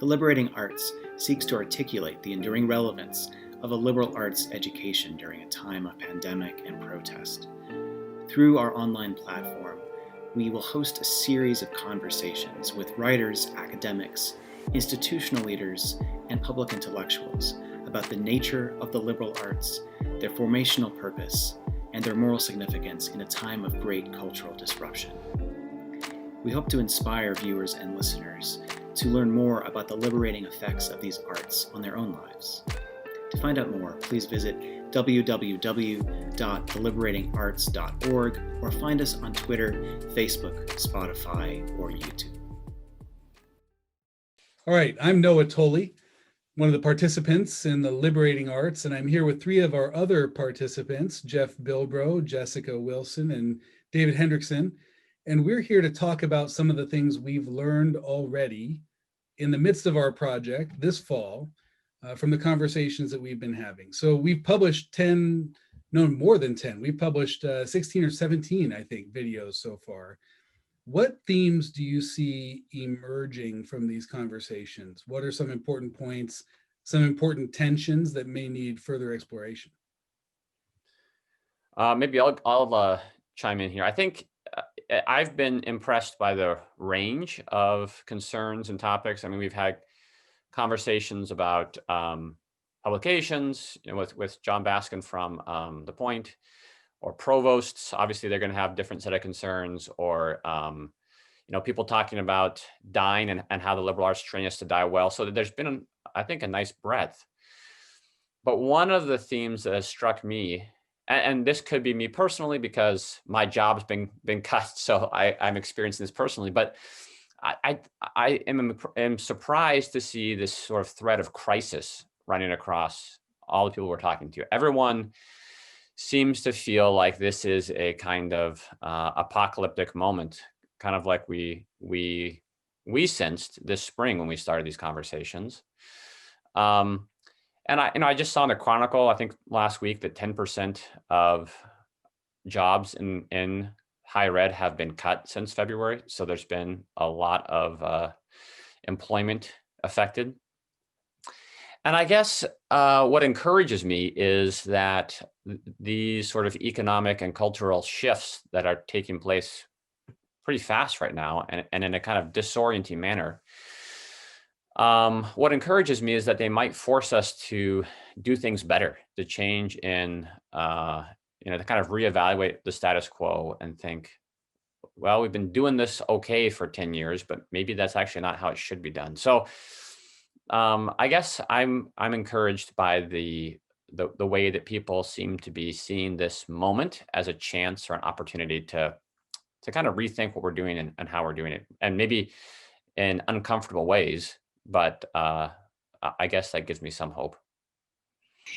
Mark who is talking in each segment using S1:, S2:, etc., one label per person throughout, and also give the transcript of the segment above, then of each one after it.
S1: the Liberating Arts seeks to articulate the enduring relevance of a liberal arts education during a time of pandemic and protest. Through our online platform, we will host a series of conversations with writers, academics, institutional leaders, and public intellectuals about the nature of the liberal arts, their formational purpose, and their moral significance in a time of great cultural disruption. We hope to inspire viewers and listeners to learn more about the liberating effects of these arts on their own lives. To find out more, please visit www.deliberatingarts.org or find us on Twitter, Facebook, Spotify, or YouTube.
S2: All right, I'm Noah Toly, one of the participants in the Liberating Arts, and I'm here with three of our other participants, Jeff Bilbro, Jessica Wilson, and David Henreckson. And we're here to talk about some of the things we've learned already in the midst of our project this fall from the conversations that we've been having. So we've published more than 10. We've published 16 or 17, I think, videos so far. What themes do you see emerging from these conversations? What are some important points, some important tensions that may need further exploration?
S3: Maybe I'll chime in here. I think I've been impressed by the range of concerns and topics. I mean, we've had conversations about publications, with John Baskin from The Point, or provosts. Obviously, they're going to have different set of concerns, or people talking about dying and how the liberal arts train us to die well. So there's been, I think, a nice breadth. But one of the themes that has struck me, and this could be me personally because my job's been cut, so I'm experiencing this personally, but I am surprised to see this sort of thread of crisis running across all the people we're talking to. Everyone seems to feel like this is a kind of apocalyptic moment, kind of like we sensed this spring when we started these conversations. And I just saw in the Chronicle, I think last week, that 10% of jobs in higher ed have been cut since February. So there's been a lot of employment affected. And I guess what encourages me is that these sort of economic and cultural shifts that are taking place pretty fast right now and in a kind of disorienting manner, what encourages me is that they might force us to do things better, to change in, to kind of reevaluate the status quo and think, well, we've been doing this okay for 10 years, but maybe that's actually not how it should be done. So I guess I'm encouraged by the way that people seem to be seeing this moment as a chance or an opportunity to kind of rethink what we're doing and how we're doing it, and maybe in uncomfortable ways. But I guess that gives me some hope.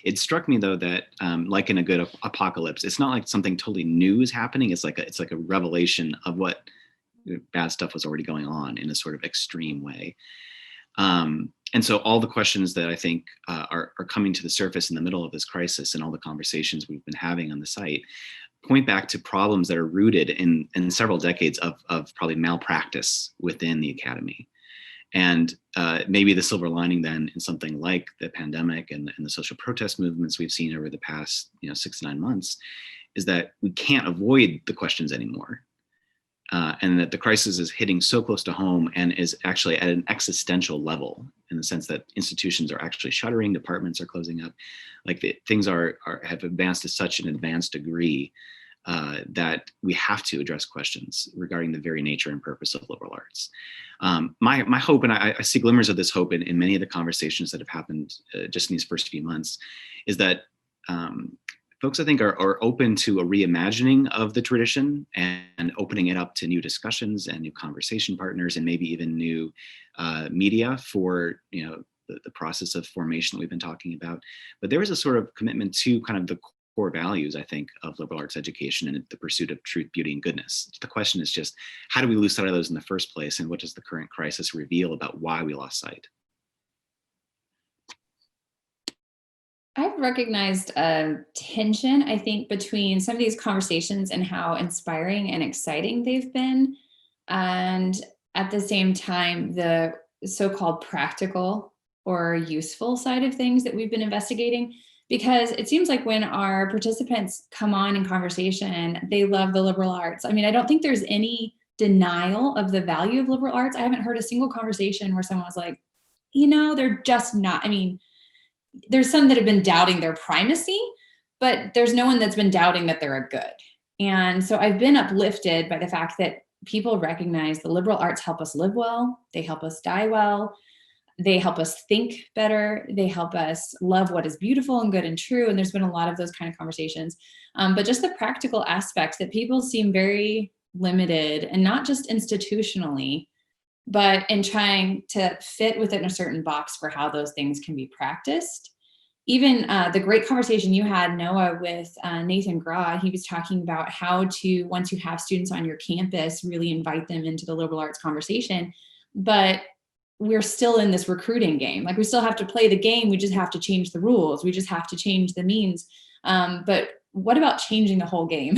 S1: It struck me, though, that like in a good apocalypse, it's not like something totally new is happening. It's like a revelation of what bad stuff was already going on in a sort of extreme way. And so all the questions that I think are coming to the surface in the middle of this crisis, and all the conversations we've been having on the site, point back to problems that are rooted in several decades of probably malpractice within the academy. And maybe the silver lining then in something like the pandemic and the social protest movements we've seen over the past 6 to 9 months is that we can't avoid the questions anymore. And that the crisis is hitting so close to home and is actually at an existential level, in the sense that institutions are actually shuttering, departments are closing up, like things have advanced to such an advanced degree that we have to address questions regarding the very nature and purpose of liberal arts. My hope, and I see glimmers of this hope in many of the conversations that have happened just in these first few months, is that folks, I think, are open to a reimagining of the tradition and opening it up to new discussions and new conversation partners, and maybe even new media for the process of formation that we've been talking about. But there is a sort of commitment to kind of the core values, I think, of liberal arts education and the pursuit of truth, beauty, and goodness. The question is just, how do we lose sight of those in the first place, and what does the current crisis reveal about why we lost sight?
S4: I've recognized a tension, I think, between some of these conversations and how inspiring and exciting they've been, and at the same time, the so-called practical or useful side of things that we've been investigating, because it seems like when our participants come on in conversation, they love the liberal arts. I mean, I don't think there's any denial of the value of liberal arts. I haven't heard a single conversation where someone was like, they're just not. I mean, there's some that have been doubting their primacy, but there's no one that's been doubting that they're a good. And so I've been uplifted by the fact that people recognize the liberal arts help us live well, they help us die well, they help us think better, they help us love what is beautiful and good and true. And there's been a lot of those kind of conversations. But just the practical aspects that people seem very limited, and not just institutionally, but in trying to fit within a certain box for how those things can be practiced. Even the great conversation you had, Noah, with Nathan Graw, he was talking about how to, once you have students on your campus, really invite them into the liberal arts conversation. But we're still in this recruiting game. Like, we still have to play the game. We just have to change the rules. We just have to change the means. But what about changing the whole game,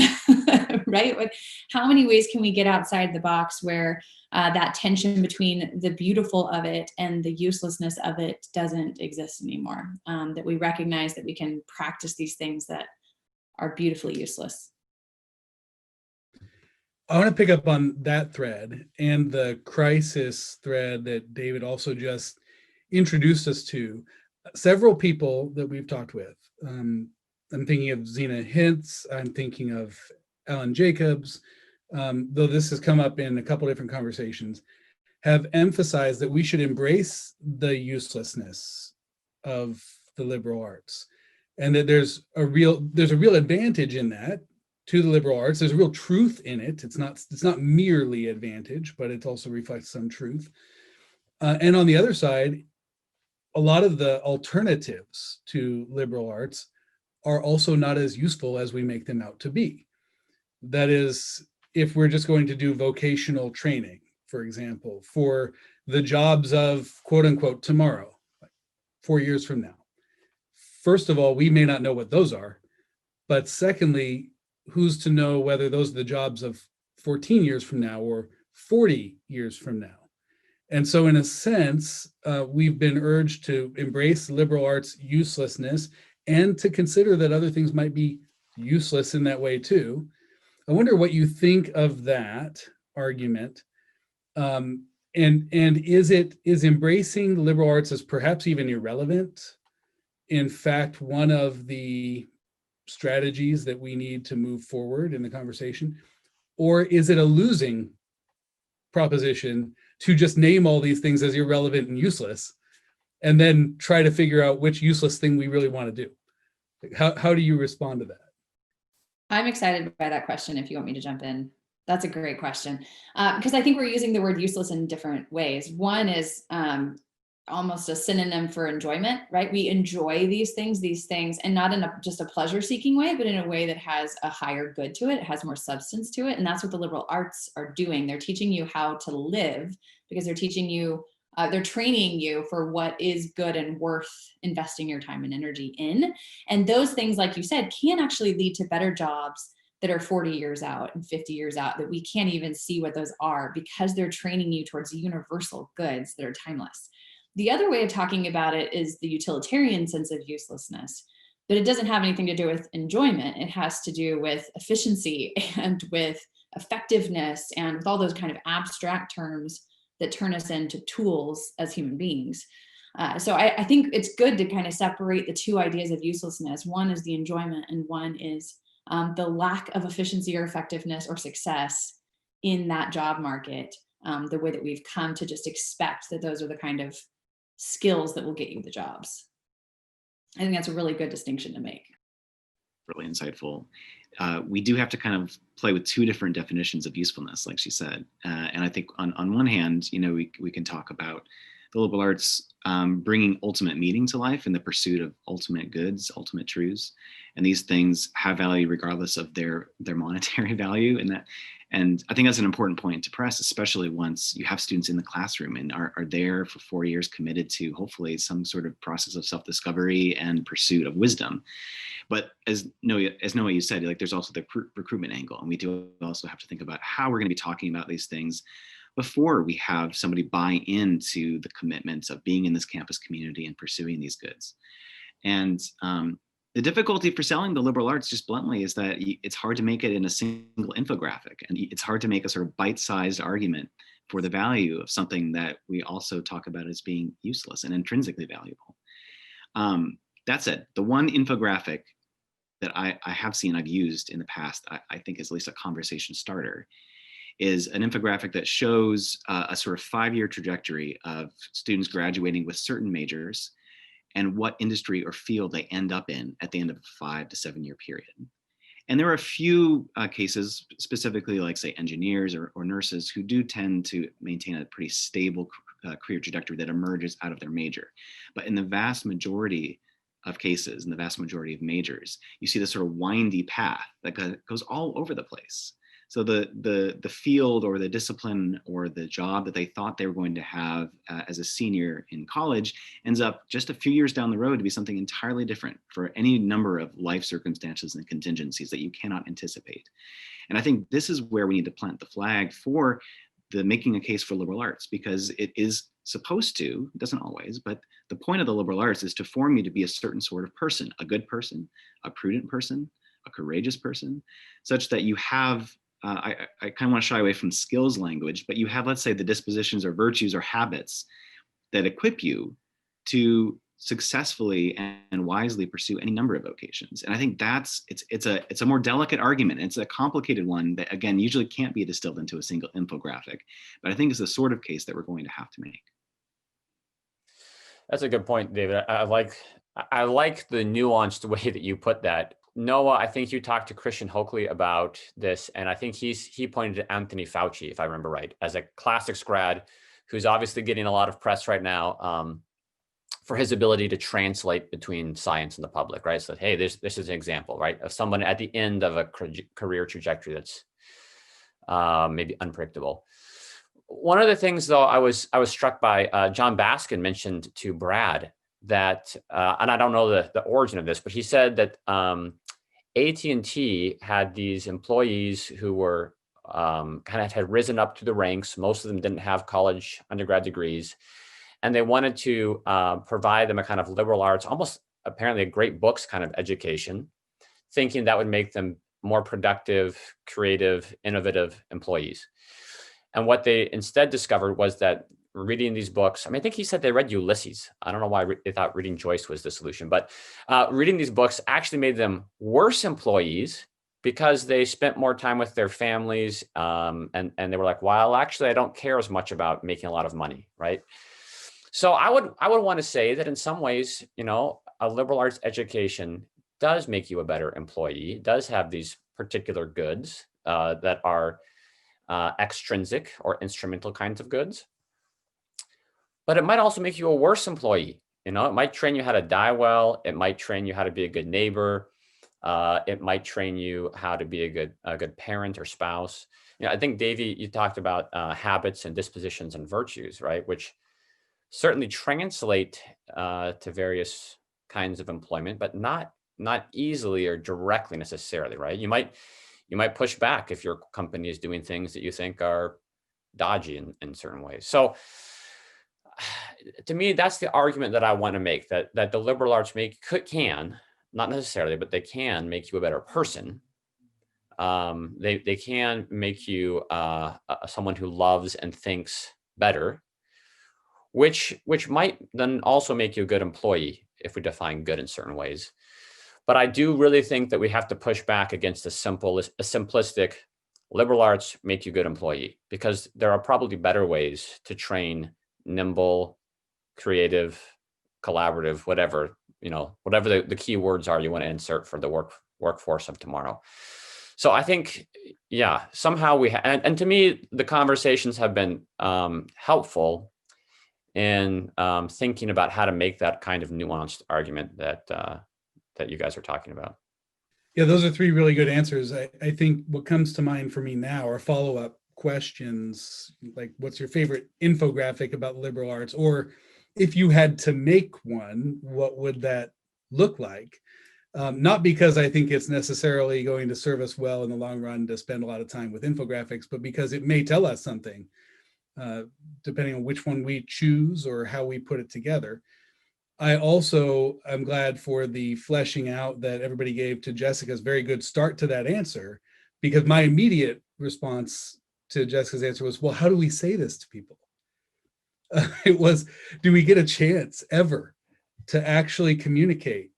S4: right? Like, how many ways can we get outside the box where that tension between the beautiful of it and the uselessness of it doesn't exist anymore? That we recognize that we can practice these things that are beautifully useless.
S2: I want to pick up on that thread and the crisis thread that David also just introduced us to. Several people that we've talked with, I'm thinking of Zena Hintz, I'm thinking of Alan Jacobs, though this has come up in a couple different conversations, have emphasized that we should embrace the uselessness of the liberal arts, and that there's a real advantage in that to the liberal arts. There's a real truth in it. It's not merely advantage, but it also reflects some truth. And on the other side, a lot of the alternatives to liberal arts are also not as useful as we make them out to be. That is, if we're just going to do vocational training, for example, for the jobs of quote unquote tomorrow, 4 years from now. First of all, we may not know what those are, but secondly, who's to know whether those are the jobs of 14 years from now or 40 years from now? And so in a sense, we've been urged to embrace liberal arts uselessness and to consider that other things might be useless in that way too. I wonder what you think of that argument. And is embracing the liberal arts as perhaps even irrelevant, in fact, one of the strategies that we need to move forward in the conversation? Or is it a losing proposition to just name all these things as irrelevant and useless and then try to figure out which useless thing we really want to do? How do you respond to that?
S4: I'm excited by that question, if you want me to jump in. That's a great question, because I think we're using the word useless in different ways. One is almost a synonym for enjoyment, right? We enjoy these things, and not in just a pleasure-seeking way, but in a way that has a higher good to it. It has more substance to it. And that's what the liberal arts are doing. They're teaching you how to live, because they're teaching you, they're training you for what is good and worth investing your time and energy in. And those things, like you said, can actually lead to better jobs that are 40 years out and 50 years out, that we can't even see what those are, because they're training you towards universal goods that are timeless. The other way of talking about it is the utilitarian sense of uselessness, but it doesn't have anything to do with enjoyment. It has to do with efficiency and with effectiveness and with all those kind of abstract terms that turn us into tools as human beings. So I think it's good to kind of separate the two ideas of uselessness. One is the enjoyment, and one is the lack of efficiency or effectiveness or success in that job market, the way that we've come to just expect that those are the kind of skills that will get you the jobs. I think that's a really good distinction to make.
S1: Really insightful. We do have to kind of play with two different definitions of usefulness, like she said. And I think on one hand, we can talk about the liberal arts bringing ultimate meaning to life in the pursuit of ultimate goods, ultimate truths. And these things have value regardless of their monetary value. And I think that's an important point to press, especially once you have students in the classroom and are there for 4 years committed to hopefully some sort of process of self-discovery and pursuit of wisdom. But as Noah, you said, like, there's also the recruitment angle. And we do also have to think about how we're going to be talking about these things before we have somebody buy into the commitments of being in this campus community and pursuing these goods. And the difficulty for selling the liberal arts, just bluntly, is that it's hard to make it in a single infographic, and it's hard to make a sort of bite-sized argument for the value of something that we also talk about as being useless and intrinsically valuable. That said, the one infographic that I have seen, I've used in the past, I think is at least a conversation starter, is an infographic that shows a sort of 5-year trajectory of students graduating with certain majors and what industry or field they end up in at the end of a 5 to 7 year period. And there are a few cases, specifically like say engineers or nurses, who do tend to maintain a pretty stable career trajectory that emerges out of their major. But in the vast majority of cases, in the vast majority of majors, you see this sort of windy path that goes all over the place. So the field or the discipline or the job that they thought they were going to have as a senior in college ends up just a few years down the road to be something entirely different for any number of life circumstances and contingencies that you cannot anticipate. And I think this is where we need to plant the flag for the making a case for liberal arts, because it is supposed to, it doesn't always, but the point of the liberal arts is to form you to be a certain sort of person, a good person, a prudent person, a courageous person, such that you have I kind of want to shy away from skills language, but you have, let's say, the dispositions or virtues or habits that equip you to successfully and wisely pursue any number of vocations. And I think it's a more delicate argument. It's a complicated one that, again, usually can't be distilled into a single infographic, but I think it's the sort of case that we're going to have to make.
S3: That's a good point, David. I like the nuanced way that you put that. Noah, I think you talked to Christian Hokley about this, and I think he pointed to Anthony Fauci, if I remember right, as a classics grad who's obviously getting a lot of press right now for his ability to translate between science and the public, right? So, hey, this is an example, right, of someone at the end of a career trajectory that's maybe unpredictable. One of the things, though, I was struck by, John Baskin mentioned to Brad that, and I don't know the origin of this, but he said that AT&T had these employees who were kind of had risen up to the ranks. Most of them didn't have college undergrad degrees, and they wanted to provide them a kind of liberal arts, almost apparently a great books kind of education, thinking that would make them more productive, creative, innovative employees. And what they instead discovered was that reading these books, I think he said they read Ulysses. I don't know why they thought reading Joyce was the solution, but reading these books actually made them worse employees because they spent more time with their families. And they were like, well, actually, I don't care as much about making a lot of money, right? So I would want to say that in some ways, a liberal arts education does make you a better employee, does have these particular goods that are extrinsic or instrumental kinds of goods. But it might also make you a worse employee. It might train you how to die well. It might train you how to be a good neighbor. It might train you how to be a good parent or spouse. I think, Davey, you talked about habits and dispositions and virtues, right? Which certainly translate to various kinds of employment, but not easily or directly necessarily, right? You might push back if your company is doing things that you think are dodgy in certain ways. So, to me, that's the argument that I want to make, that the liberal arts can, not necessarily, but they can make you a better person. They can make you someone who loves and thinks better, which might then also make you a good employee if we define good in certain ways. But I do really think that we have to push back against a simplistic liberal arts make you good employee, because there are probably better ways to train nimble, creative, collaborative, whatever the key words are you want to insert for the workforce of tomorrow. So I think, somehow and to me, the conversations have been helpful in thinking about how to make that kind of nuanced argument that you guys are talking about.
S2: Yeah, those are 3 really good answers. I think what comes to mind for me now are follow-up questions, like what's your favorite infographic about liberal arts? Or if you had to make one, what would that look like? Not because I think it's necessarily going to serve us well in the long run to spend a lot of time with infographics, but because it may tell us something depending on which one we choose or how we put it together. I also am glad for the fleshing out that everybody gave to Jessica's very good start to that answer, because my immediate response to Jessica's answer was, well, how do we say this to people? It was, do we get a chance ever to actually communicate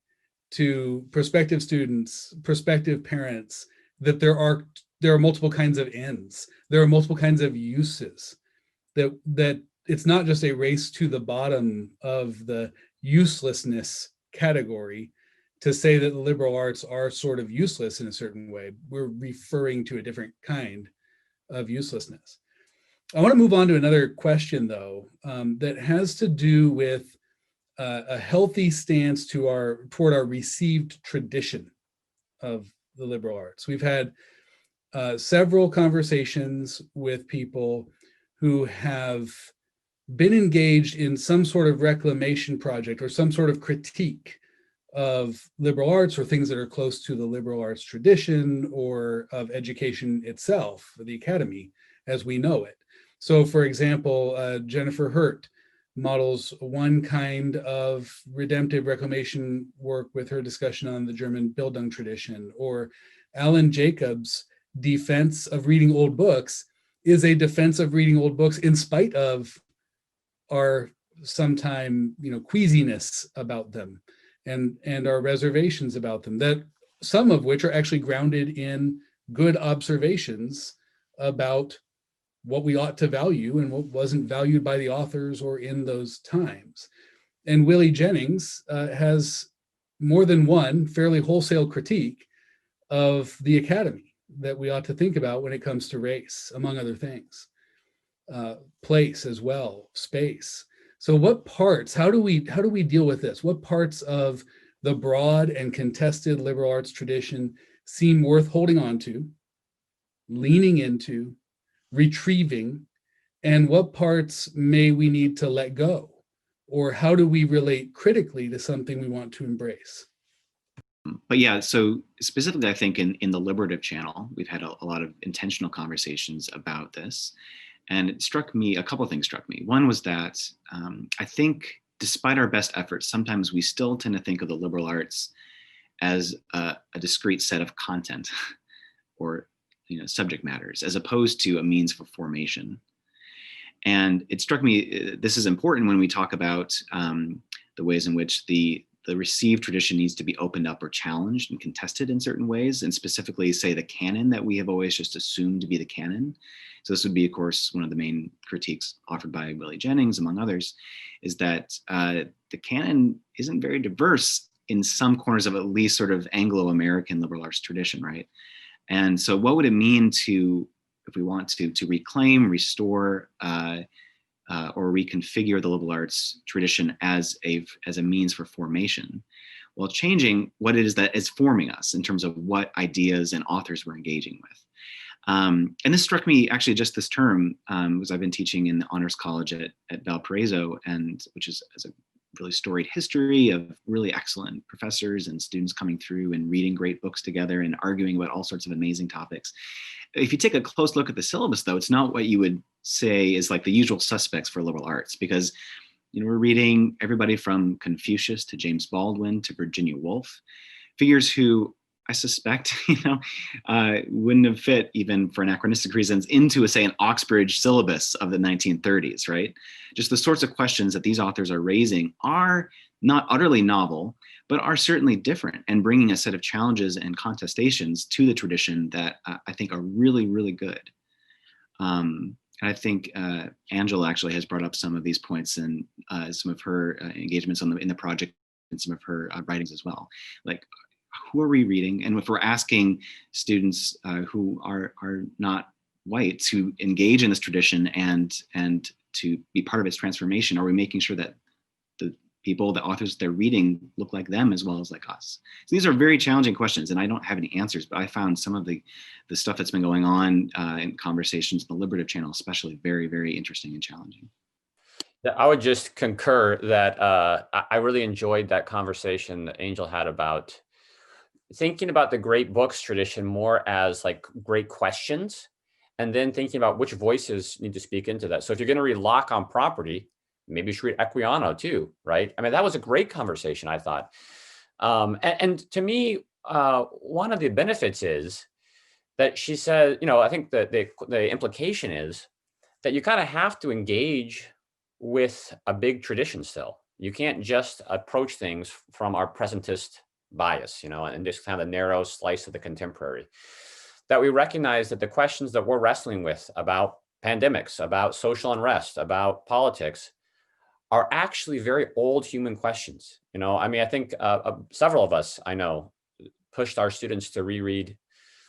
S2: to prospective students, prospective parents, that there are multiple kinds of ends, there are multiple kinds of uses, that it's not just a race to the bottom of the uselessness category to say that the liberal arts are sort of useless in a certain way. We're referring to a different kind of uselessness. I want to move on to another question, though, that has to do with a healthy stance toward our received tradition of the liberal arts. We've had several conversations with people who have been engaged in some sort of reclamation project or some sort of critique of liberal arts or things that are close to the liberal arts tradition or of education itself, the academy as we know it. So for example, Jennifer Hurt models one kind of redemptive reclamation work with her discussion on the German Bildung tradition, or Alan Jacobs' defense of reading old books is a defense of reading old books in spite of our sometime, queasiness about them and our reservations about them, that some of which are actually grounded in good observations about what we ought to value and what wasn't valued by the authors or in those times. And Willie Jennings has more than one fairly wholesale critique of the academy that we ought to think about when it comes to race, among other things. Place as well, space. So what parts, how do we deal with this? What parts of the broad and contested liberal arts tradition seem worth holding on to, leaning into, retrieving, and what parts may we need to let go? Or how do we relate critically to something we want to embrace?
S1: But yeah, so specifically, I think in the Liberative channel, we've had a lot of intentional conversations about this. And it struck me, a couple of things struck me. One was that I think despite our best efforts, sometimes we still tend to think of the liberal arts as a discrete set of content or subject matters, as opposed to a means for formation. And it struck me, this is important when we talk about the ways in which the received tradition needs to be opened up or challenged and contested in certain ways, and specifically say the canon that we have always just assumed to be the canon. So this would be, of course, one of the main critiques offered by Willie Jennings, among others, is that the canon isn't very diverse in some corners of at least sort of Anglo-American liberal arts tradition, right? And so what would it mean to, if we want to reclaim, restore, or reconfigure the liberal arts tradition as a means for formation, while changing what it is that is forming us in terms of what ideas and authors we're engaging with. And this struck me actually just this term, because I've been teaching in the Honors College at Valparaiso, and which is a really storied history of really excellent professors and students coming through and reading great books together and arguing about all sorts of amazing topics. If you take a close look at the syllabus, though, it's not what you would say is like the usual suspects for liberal arts, because we're reading everybody from Confucius to James Baldwin to Virginia Woolf, figures who I suspect wouldn't have fit, even for anachronistic reasons, into say an Oxbridge syllabus of the 1930s, right? Just the sorts of questions that these authors are raising are not utterly novel, but are certainly different and bringing a set of challenges and contestations to the tradition that I think are really, really good. I think Angela actually has brought up some of these points in some of her engagements in the project and some of her writings as well. Like, who are we reading? And if we're asking students who are not white to engage in this tradition and to be part of its transformation, are we making sure that the people, the authors they're reading, look like them as well as like us? So these are very challenging questions, and I don't have any answers, but I found some of the stuff that's been going on in conversations in the Liberative channel especially very, very interesting and challenging.
S3: Yeah, I would just concur that I really enjoyed that conversation that Angel had about thinking about the great books tradition more as like great questions and then thinking about which voices need to speak into that. So if you're going to read Locke on property, maybe you should read Equiano too, right? I mean, that was a great conversation, I thought. And to me, one of the benefits is that she said, I think that the implication is that you kind of have to engage with a big tradition still. You can't just approach things from our presentist bias, and just kind of a narrow slice of the contemporary. That we recognize that the questions that we're wrestling with about pandemics, about social unrest, about politics, are actually very old human questions. I think several of us I know pushed our students to reread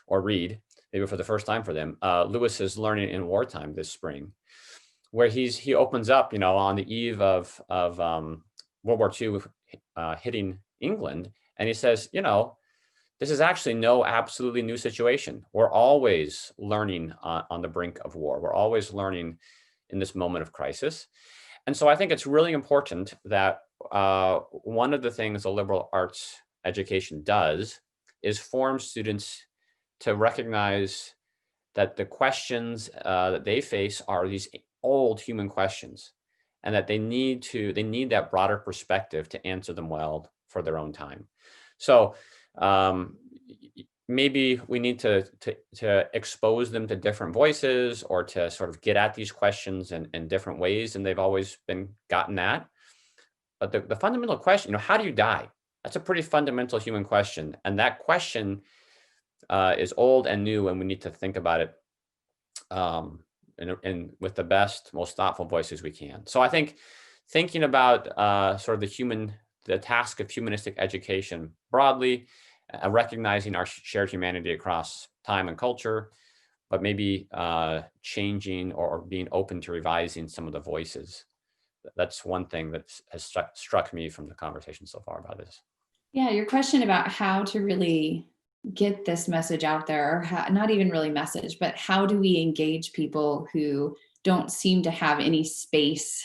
S3: or read, maybe for the first time for them, Lewis's Learning in Wartime this spring, where he opens up, on the eve of World War II hitting England, and he says, this is actually no absolutely new situation. We're always learning on the brink of war. We're always learning in this moment of crisis. And so I think it's really important that one of the things a liberal arts education does is form students to recognize that the questions that they face are these old human questions, and that they need that broader perspective to answer them well for their own time. So maybe we need to expose them to different voices, or to sort of get at these questions in different ways than they've always been gotten at. But the fundamental question, how do you die? That's a pretty fundamental human question. And that question is old and new, and we need to think about it and with the best, most thoughtful voices we can. So I think thinking about sort of the task of humanistic education broadly, recognizing our shared humanity across time and culture, but maybe changing or being open to revising some of the voices. That's one thing that has struck me from the conversation so far about this.
S4: Yeah, your question about how to really get this message out there, or not even really message, but how do we engage people who don't seem to have any space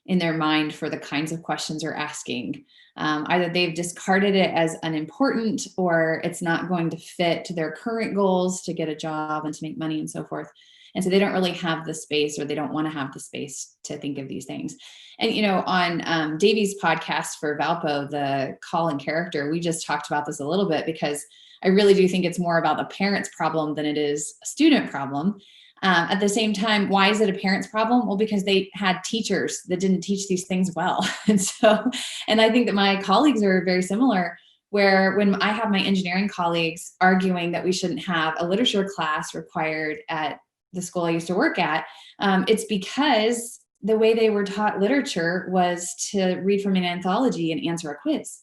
S4: in their mind for the kinds of questions we're asking? Either they've discarded it as unimportant, or it's not going to fit to their current goals to get a job and to make money and so forth. And so they don't really have the space, or they don't want to have the space to think of these things. And, on Davey's podcast for Valpo, the Call and Character, we just talked about this a little bit, because I really do think it's more about the parent's problem than it is a student problem. At the same time, why is it a parent's problem? Well, because they had teachers that didn't teach these things well. And I think that my colleagues are very similar, where when I have my engineering colleagues arguing that we shouldn't have a literature class required at the school I used to work at, it's because the way they were taught literature was to read from an anthology and answer a quiz.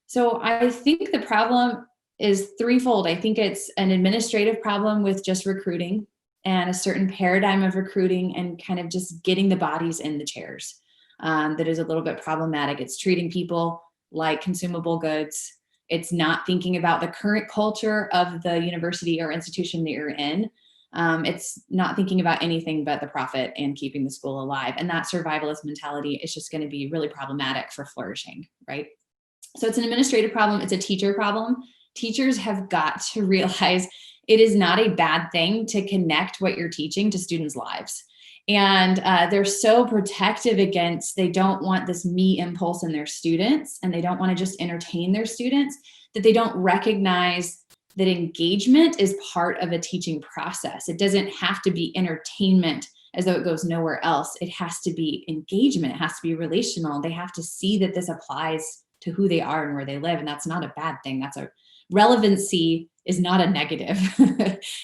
S4: So I think the problem is threefold. I think it's an administrative problem with just recruiting, and a certain paradigm of recruiting and kind of just getting the bodies in the chairs that is a little bit problematic. It's treating people like consumable goods. It's not thinking about the current culture of the university or institution that you're in. It's not thinking about anything but the profit and keeping the school alive. And that survivalist mentality is just going to be really problematic for flourishing, right? So it's an administrative problem. It's a teacher problem. Teachers have got to realize it is not a bad thing to connect what you're teaching to students' lives. And they're so protective against, they don't want this me impulse in their students, and they don't want to just entertain their students, that they don't recognize that engagement is part of a teaching process. It doesn't have to be entertainment as though it goes nowhere else. It has to be engagement. It has to be relational. They have to see that this applies to who they are and where they live. And that's not a bad thing. That's a relevancy is not a negative.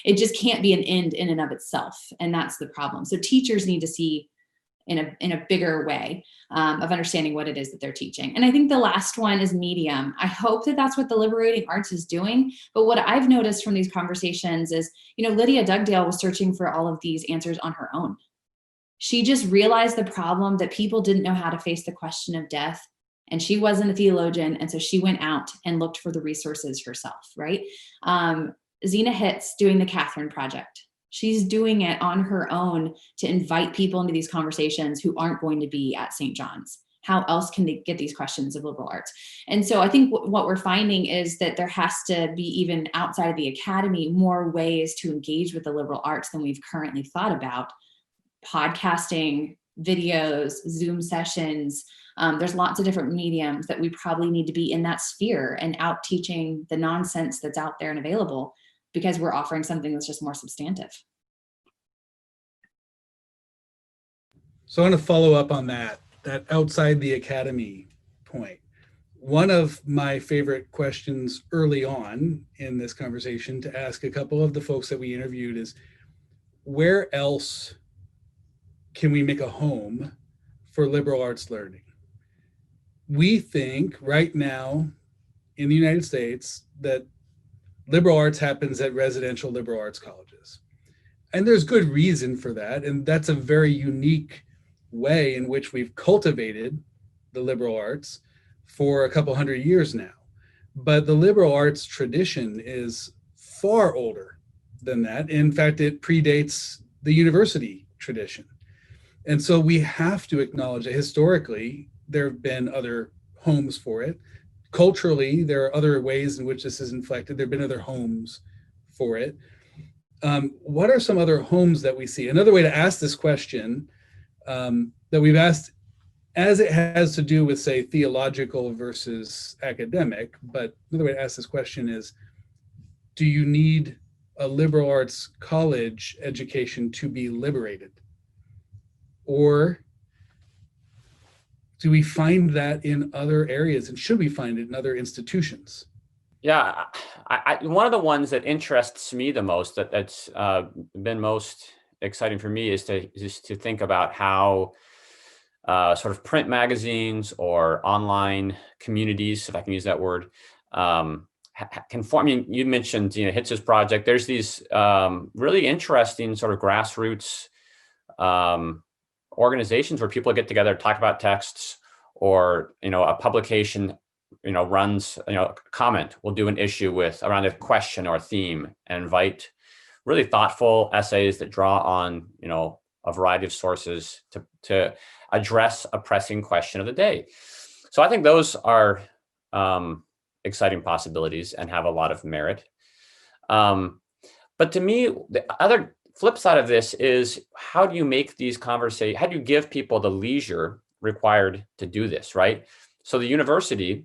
S4: It just can't be an end in and of itself. And that's the problem. So teachers need to see in a bigger way of understanding what it is that they're teaching. And I think the last one is medium. I hope that that's what the Liberating Arts is doing. But what I've noticed from these conversations is, Lydia Dugdale was searching for all of these answers on her own. She just realized the problem that people didn't know how to face the question of death. And she wasn't a theologian. And so she went out and looked for the resources herself, right? Zena Hitt's doing the Catherine Project. She's doing it on her own to invite people into these conversations who aren't going to be at St. John's, how else can they get these questions of liberal arts? And so I think what we're finding is that there has to be, even outside of the academy, more ways to engage with the liberal arts than we've currently thought about. Podcasting, videos, Zoom sessions. There's lots of different mediums that we probably need to be in that sphere and out teaching the nonsense that's out there and available, because we're offering something that's just more substantive.
S2: So I want to follow up on that outside the academy point. One of my favorite questions early on in this conversation to ask a couple of the folks that we interviewed is, where else can we make a home for liberal arts learning? We think right now in the United States that liberal arts happens at residential liberal arts colleges. And there's good reason for that. And that's a very unique way in which we've cultivated the liberal arts for a couple hundred years now. But the liberal arts tradition is far older than that. In fact, it predates the university tradition. And so we have to acknowledge that historically, there have been other homes for it. Culturally, there are other ways in which this is inflected. There have been other homes for it. What are some other homes that we see? Another way to ask this question that we've asked, as it has to do with, say, theological versus academic, but another way to ask this question is, do you need a liberal arts college education to be liberated? Or do we find that in other areas, and should we find it in other institutions?
S3: Yeah, one of the ones that interests me the most, that's been most exciting for me, is to think about how sort of print magazines or online communities, if I can use that word, can form. I mean, you mentioned, Hitz's project. There's these really interesting sort of grassroots organizations where people get together, talk about texts, or a publication runs comment. We'll do an issue around a question or a theme and invite really thoughtful essays that draw on a variety of sources to address a pressing question of the day. So I think those are exciting possibilities and have a lot of merit. But to me, the other flip side of this is, how do you make these conversations, how do you give people the leisure required to do this, right? So the university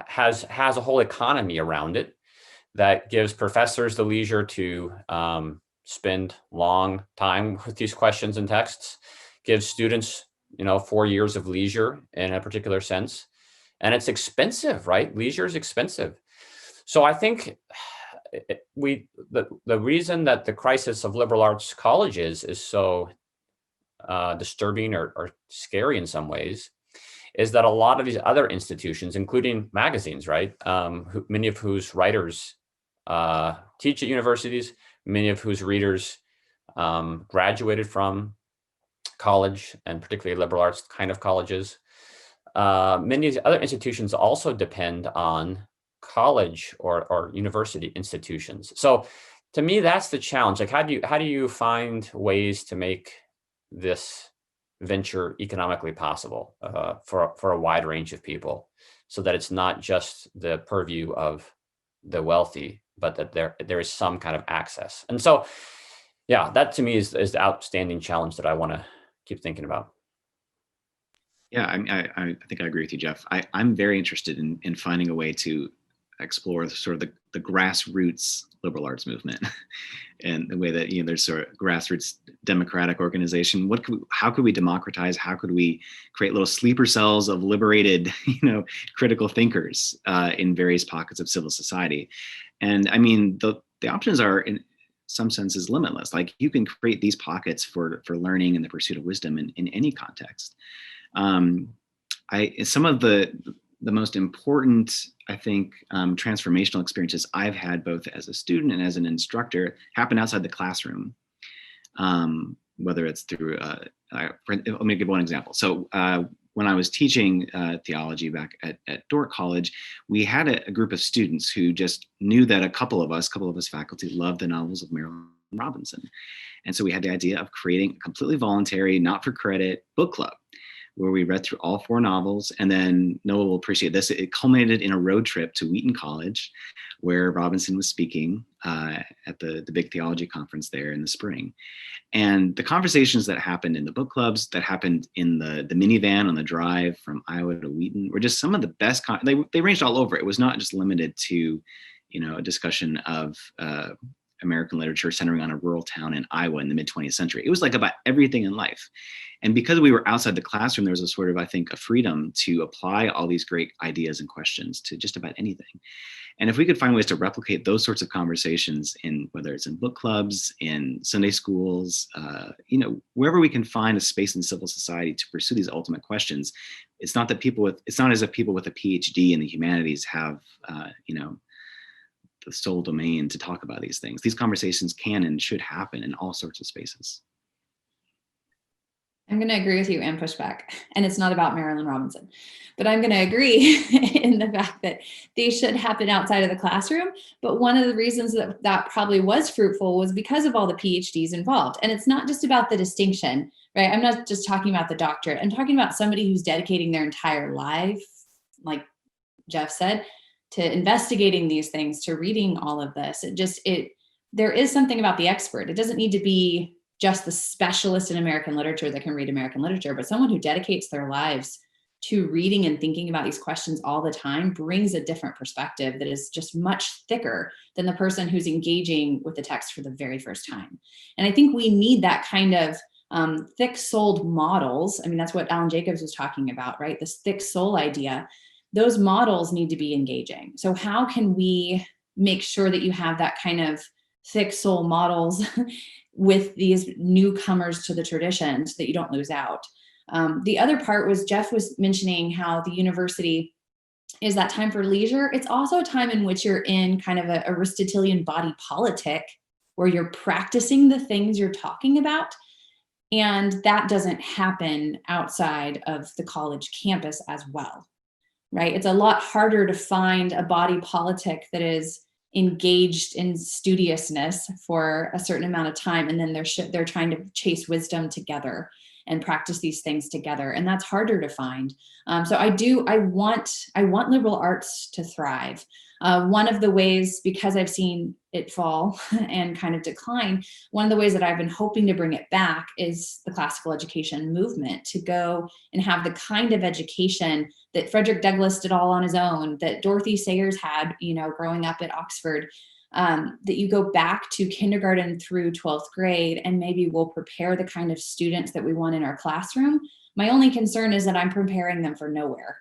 S3: has a whole economy around it that gives professors the leisure to spend long time with these questions and texts, gives students 4 years of leisure in a particular sense. And it's expensive, right? Leisure is expensive. So I think the reason that the crisis of liberal arts colleges is so disturbing or scary in some ways is that a lot of these other institutions, including magazines, right, many of whose writers teach at universities, many of whose readers graduated from college, and particularly liberal arts kind of colleges, many of these other institutions also depend on college or university institutions. So to me, that's the challenge. Like, how do you find ways to make this venture economically possible for a wide range of people, so that it's not just the purview of the wealthy, but that there is some kind of access. And so, yeah, that to me is the outstanding challenge that I want to keep thinking about.
S1: Yeah, I think I agree with you, Jeff. I'm very interested in finding a way to explore sort of the grassroots liberal arts movement, and the way that there's sort of grassroots democratic organization. How could we democratize? How could we create little sleeper cells of liberated, critical thinkers in various pockets of civil society? And I mean, the options are, in some senses, limitless. Like, you can create these pockets for learning and the pursuit of wisdom in any context. Some of the most important, I think, transformational experiences I've had both as a student and as an instructor happen outside the classroom. Whether it's through, let me give one example. So when I was teaching theology back at Dordt College, we had a group of students who just knew that a couple of us faculty loved the novels of Marilynne Robinson. And so we had the idea of creating a completely voluntary, not for credit book club, where we read through all 4 novels. And then Noah will appreciate this. It culminated in a road trip to Wheaton College, where Robinson was speaking at the big theology conference there in the spring. And the conversations that happened in the book clubs, that happened in the minivan on the drive from Iowa to Wheaton, were just some of the best. They ranged all over. It was not just limited to, a discussion of American literature centering on a rural town in Iowa in the mid-20th century. It was like about everything in life. And because we were outside the classroom, there was a sort of, I think, a freedom to apply all these great ideas and questions to just about anything. And if we could find ways to replicate those sorts of conversations in, whether it's in book clubs, in Sunday schools, wherever we can find a space in civil society to pursue these ultimate questions, it's not as if people with a PhD in the humanities have, the sole domain to talk about these things. These conversations can and should happen in all sorts of spaces.
S4: I'm going to agree with you and push back. And it's not about Marilyn Robinson, but I'm going to agree in the fact that these should happen outside of the classroom. But one of the reasons that probably was fruitful was because of all the PhDs involved. And it's not just about the distinction, right? I'm not just talking about the doctorate. I'm talking about somebody who's dedicating their entire life, like Jeff said, to investigating these things, to reading all of this. There is something about the expert. It doesn't need to be just the specialist in American literature that can read American literature, but someone who dedicates their lives to reading and thinking about these questions all the time brings a different perspective that is just much thicker than the person who's engaging with the text for the very first time. And I think we need that kind of thick-souled models. I mean, that's what Alan Jacobs was talking about, right? This thick soul idea. Those models need to be engaging. So how can we make sure that you have that kind of thick soul models with these newcomers to the tradition so that you don't lose out? The other part was Jeff was mentioning how the university is that time for leisure. It's also a time in which you're in kind of a Aristotelian body politic where you're practicing the things you're talking about. And that doesn't happen outside of the college campus as well. Right? It's a lot harder to find a body politic that is engaged in studiousness for a certain amount of time, and then they're trying to chase wisdom together and practice these things together, and that's harder to find. So I want liberal arts to thrive. One of the ways, because I've seen it fall and kind of decline, one of the ways that I've been hoping to bring it back is the classical education movement, to go and have the kind of education that Frederick Douglass did all on his own, that Dorothy Sayers had, growing up at Oxford, that you go back to kindergarten through 12th grade, and maybe we'll prepare the kind of students that we want in our classroom. My only concern is that I'm preparing them for nowhere.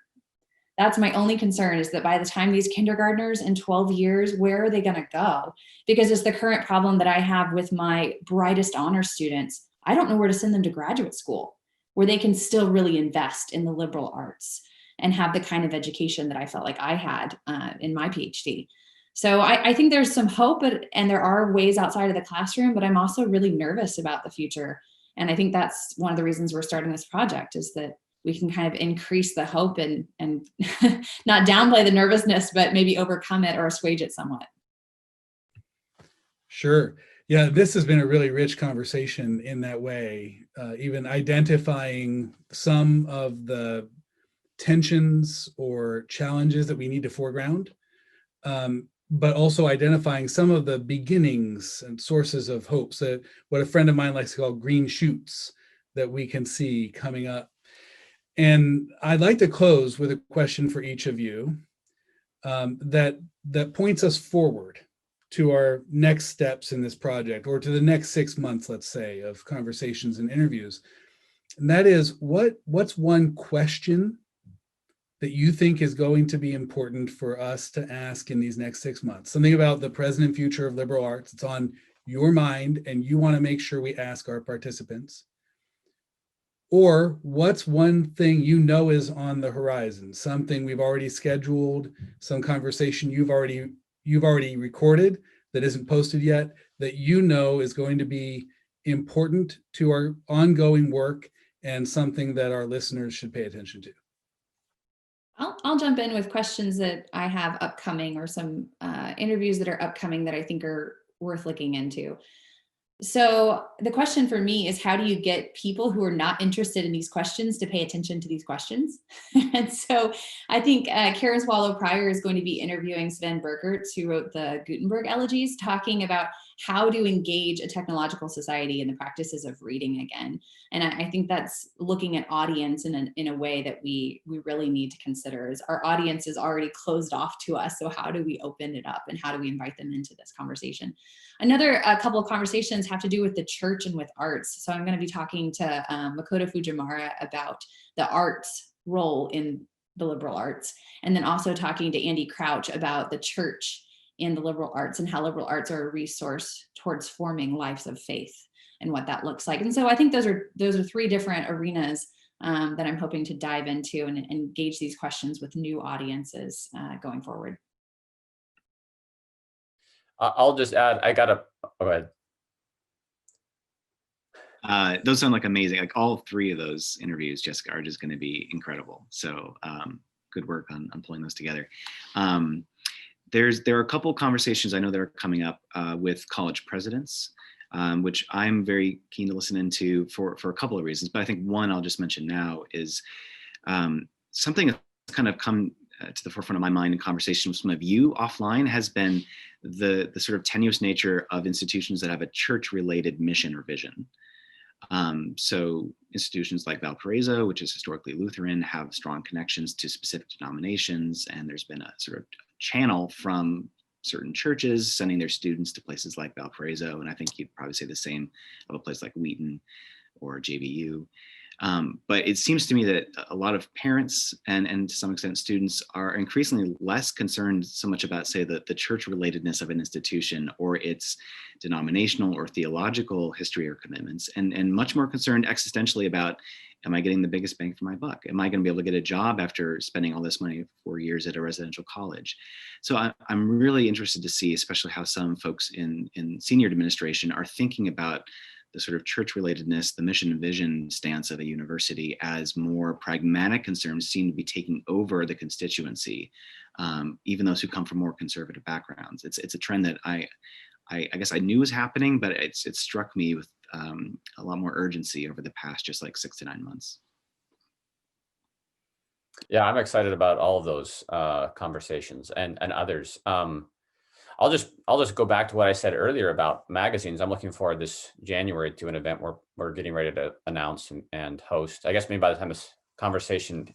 S4: That's my only concern, is that by the time these kindergartners in 12 years, where are they going to go? Because it's the current problem that I have with my brightest honor students. I don't know where to send them to graduate school, where they can still really invest in the liberal arts and have the kind of education that I felt like I had in my PhD. So I think there's some hope, and there are ways outside of the classroom, but I'm also really nervous about the future. And I think that's one of the reasons we're starting this project, is that we can kind of increase the hope and not downplay the nervousness, but maybe overcome it or assuage it somewhat.
S2: Sure. Yeah, this has been a really rich conversation in that way, even identifying some of the tensions or challenges that we need to foreground, but also identifying some of the beginnings and sources of hope. So what a friend of mine likes to call green shoots that we can see coming up. And I'd like to close with a question for each of you that points us forward to our next steps in this project, or to the next 6 months, let's say, of conversations and interviews. And that is, what's one question that you think is going to be important for us to ask in these next 6 months? Something about the present and future of liberal arts. It's on your mind, and you want to make sure we ask our participants. Or what's one thing is on the horizon, something we've already scheduled, some conversation you've already recorded that isn't posted yet, that is going to be important to our ongoing work and something that our listeners should pay attention to?
S4: I'll jump in with questions that I have upcoming, or some interviews that are upcoming that I think are worth looking into. So the question for me is, how do you get people who are not interested in these questions to pay attention to these questions? And so I think Karen Swallow Pryor is going to be interviewing Sven Bergertz, who wrote the Gutenberg elegies, talking about how to engage a technological society in the practices of reading again. And I think that's looking at audience in a way that we really need to consider. Is our audience is already closed off to us, so how do we open it up and how do we invite them into this conversation? Another couple of conversations have to do with the church and with arts. So I'm going to be talking to Makoto Fujimura about the arts role in the liberal arts, and then also talking to Andy Crouch about the church in the liberal arts and how liberal arts are a resource towards forming lives of faith and what that looks like. And so I think those are three different arenas that I'm hoping to dive into and engage these questions with new audiences going forward.
S3: I'll just add, go ahead.
S1: Those sound like amazing. Like all three of those interviews, Jessica, are just going to be incredible. So good work on pulling those together. There are a couple of conversations I know that are coming up with college presidents, which I'm very keen to listen into for a couple of reasons. But I think one I'll just mention now is something that's kind of come to the forefront of my mind in conversation with some of you offline has been the sort of tenuous nature of institutions that have a church-related mission or vision. So institutions like Valparaiso, which is historically Lutheran, have strong connections to specific denominations, and there's been a sort of channel from certain churches sending their students to places like Valparaiso, and I think you'd probably say the same of a place like Wheaton or JVU. But it seems to me that a lot of parents and to some extent students are increasingly less concerned so much about, say, the church relatedness of an institution or its denominational or theological history or commitments, and much more concerned existentially about, am I getting the biggest bang for my buck? Am I going to be able to get a job after spending all this money for 4 years at a residential college? So I'm really interested to see, especially how some folks in senior administration are thinking about the sort of church relatedness, the mission and vision stance of a university as more pragmatic concerns seem to be taking over the constituency, even those who come from more conservative backgrounds. It's a trend that I guess I knew was happening, but it struck me with a lot more urgency over the past just like 6 to 9 months.
S3: Yeah, I'm excited about all of those conversations and others. I'll just go back to what I said earlier about magazines. I'm looking forward this January to an event we're getting ready to announce and host. I guess maybe by the time this conversation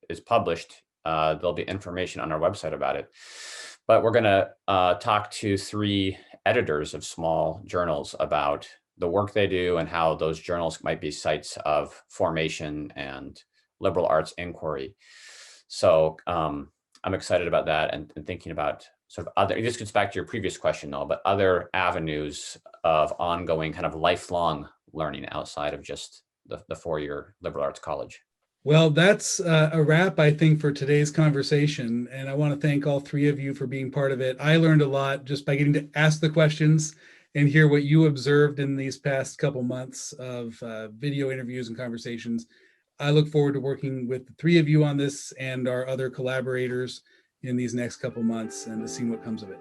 S3: is published, there'll be information on our website about it. But we're going to talk to 3 editors of small journals about the work they do and how those journals might be sites of formation and liberal arts inquiry. So I'm excited about that and thinking about sort of other, this gets back to your previous question though, but other avenues of ongoing kind of lifelong learning outside of just the 4-year liberal arts college.
S2: Well, that's a wrap, I think, for today's conversation. And I want to thank all 3 of you for being part of it. I learned a lot just by getting to ask the questions and hear what you observed in these past couple months of video interviews and conversations. I look forward to working with the 3 of you on this and our other collaborators in these next couple months and to see what comes of it.